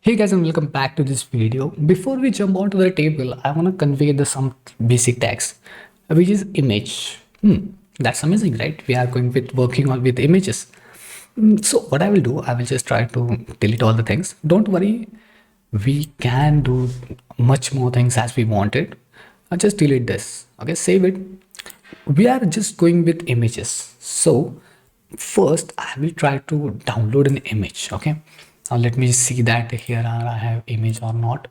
Hey guys, and welcome back to this video. Before we jump onto the table, I want to convey the some basic text, which is image. That's amazing, right? We are going with working on with images. So what I will do, I will just try to delete all the things. Don't worry, we can do much more things as we wanted. I'll just delete this. Okay, save it. We are just going with images. So first I will try to download an image. Okay, now let me see that here I have image or not.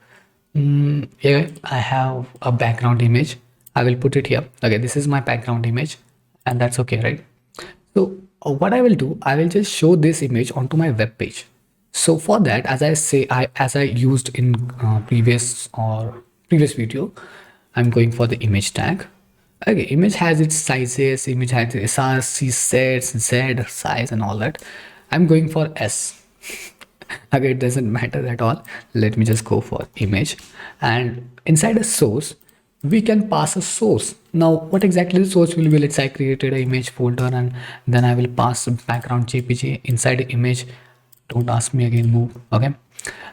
Yeah, I have a background image. I will put it here. Okay, this is my background image, and that's okay, right? So what I will do, I will just show this image onto my web page. So for that, as I say, as I used in previous video, I'm going for the image tag. Okay, image has its sizes, image has its SRC sets, Z size and all that. I'm going for S. Okay, it doesn't matter at all. Let me just go for image, and inside a source we can pass a source. Now what exactly the source will be? Let's say I created an image folder and then I will pass background jpg inside the image. Don't ask me again, move. Okay,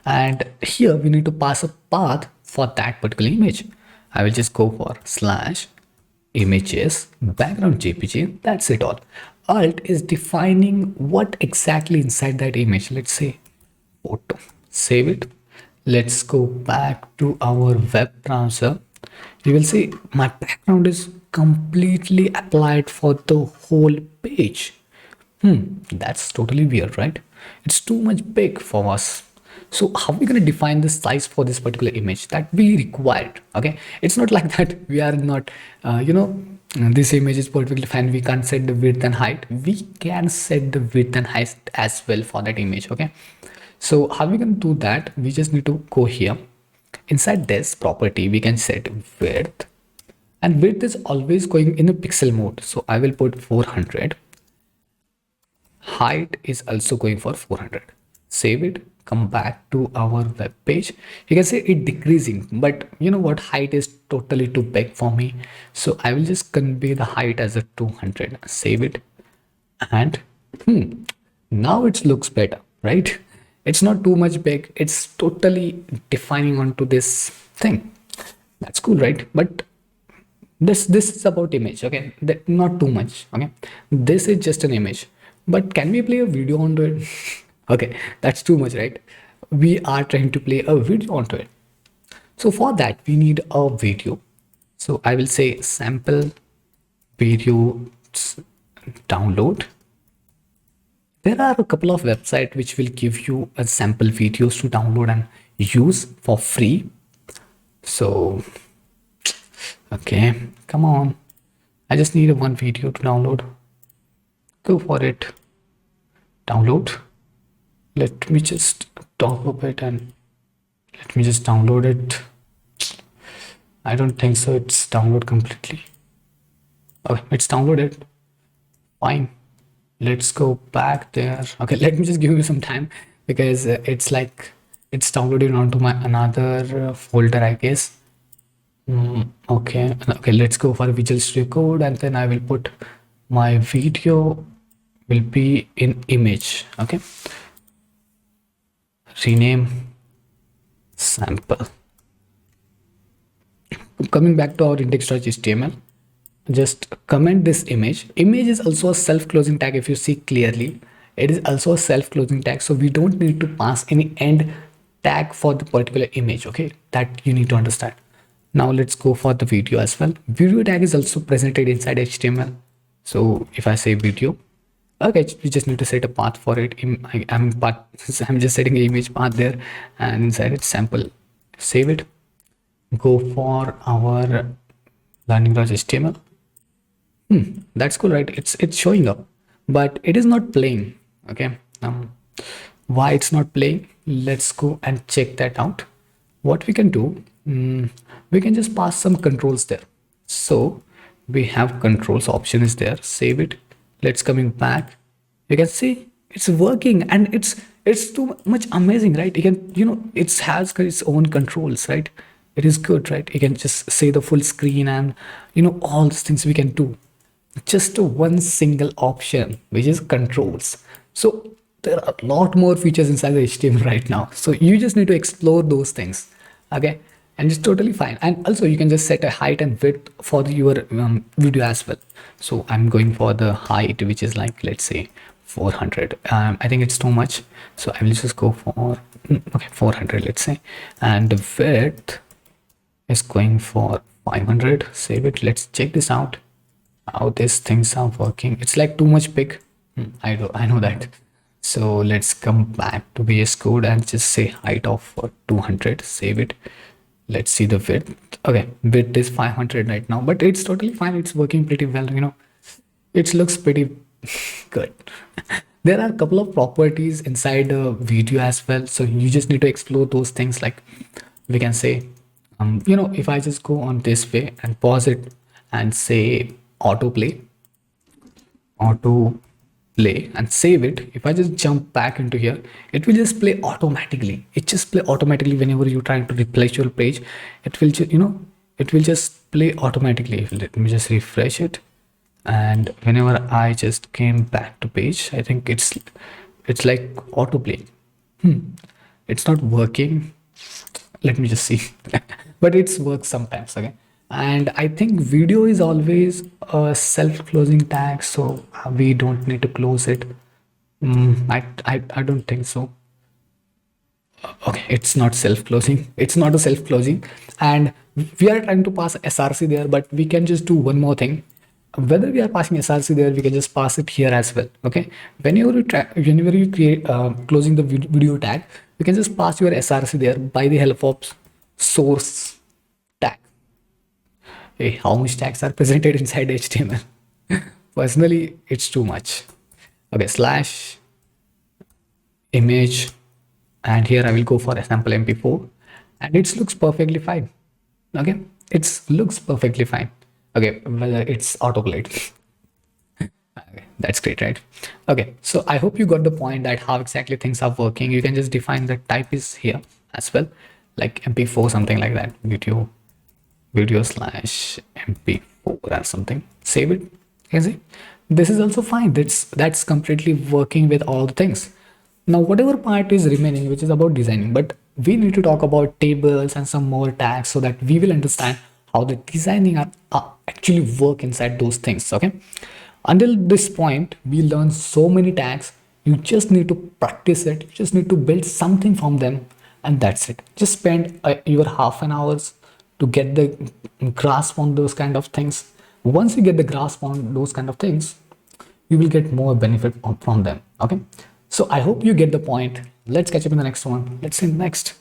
and here we need to pass a path for that particular image. I will just go for slash images background jpg. That's it all. Alt is defining what exactly inside that image. Let's say photo. Save it. Let's go back to our web browser. You will see my background is completely applied for the whole page. That's totally weird, right? It's too much big for us. So how are we going to define the size for this particular image that we required? Okay, it's not like that we are not this image is perfectly fine, we can't set the width and height. We can set the width and height as well for that image. Okay, so how we can do that? We just need to go here. Inside this property we can set width, and width is always going in a pixel mode, so I will put 400. Height is also going for 400. Save it, come back to our web page. You can see it decreasing, but you know what, height is totally too big for me, so I will just convey the height as a 200. Save it, and now it looks better, right? It's not too much big, it's totally defining onto this thing. That's cool, right? But this is about image. Okay, that not too much. Okay, this is just an image, but can we play a video onto it? Okay, that's too much, right? We are trying to play a video onto it. So for that we need a video. So I will say sample video download. There are a couple of websites which will give you a sample videos to download and use for free. So okay, come on, I just need one video to download. Go for it. Download. Let me just talk a bit and let me just download it. I don't think so it's download completely. Okay, it's downloaded. Fine, let's go back there. Okay, let me just give you some time because it's like it's downloaded onto my another folder, I guess. Okay, let's go for Visual Studio Code, and then I will put my video will be in image. Okay, rename sample. Coming back to our index.html, just comment this image. Image is also a self-closing tag. If you see clearly, it is also a self-closing tag, so we don't need to pass any end tag for the particular image. Okay, that you need to understand. Now let's go for the video as well. Video tag is also presented inside HTML. So if I say video, okay, we just need to set a path for it. I'm just setting an image path there, and inside it sample. Save it, go for our learning.html. That's cool, right? It's showing up, but it is not playing. Okay, why it's not playing? Let's go and check that out. What we can do, we can just pass some controls there. So we have controls option is there. Save it. Let's coming back. You can see it's working, and it's too much amazing, right? You can it has its own controls, right? It is good, right? You can just say the full screen and all these things we can do. Just one single option, which is controls. So there are a lot more features inside the HTML right now. So you just need to explore those things. Okay. And it's totally fine. And also you can just set a height and width for your video as well. So I'm going for the height, which is like, let's say 400. I think it's too much. So I will just go for, okay, 400, let's say. And the width is going for 500. Save it. Let's check this out. How these things are working. It's like too much big. I know that. So let's come back to VS Code and just say height of 200. Save it. Let's see the width. Okay, width is 500 right now, but it's totally fine. It's working pretty well. It looks pretty good. There are a couple of properties inside the video as well, so you just need to explore those things. Like we can say, if I just go on this way and pause it and say auto play and save it. If I just jump back into here, it will just play automatically. It just play automatically whenever you're trying to replace your page. It will just, it will just play automatically. Let me just refresh it. And whenever I just came back to page, I think it's like autoplay. It's not working. Let me just see. But it's works sometimes. Okay. And I think video is always a self-closing tag, so we don't need to close it. I don't think so. Okay, it's not self-closing. It's not a self-closing, and we are trying to pass SRC there, but we can just do one more thing. Whether we are passing SRC there, we can just pass it here as well. Okay, whenever you create closing the video tag, you can just pass your SRC there by the help of source tag. Hey, how much tags are presented inside HTML? Personally, it's too much. Okay, slash image, and here I will go for a sample MP4, and it looks perfectly fine. Okay, it looks perfectly fine. Okay, whether it's autoplayed. Okay, that's great, right? Okay, so I hope you got the point that how exactly things are working. You can just define the type is here as well, like MP4, something like that, video slash mp4 or something. Save it. You can see this is also fine. That's completely working with all the things. Now whatever part is remaining, which is about designing, but we need to talk about tables and some more tags so that we will understand how the designing are actually work inside those things. Okay, until this point we learn so many tags. You just need to practice it. You just need to build something from them, and that's it. Just spend your half an hours to get the grasp on those kind of things. Once you get the grasp on those kind of things, you will get more benefit from them. Okay, so I hope you get the point. Let's catch up in the next one. Let's see next.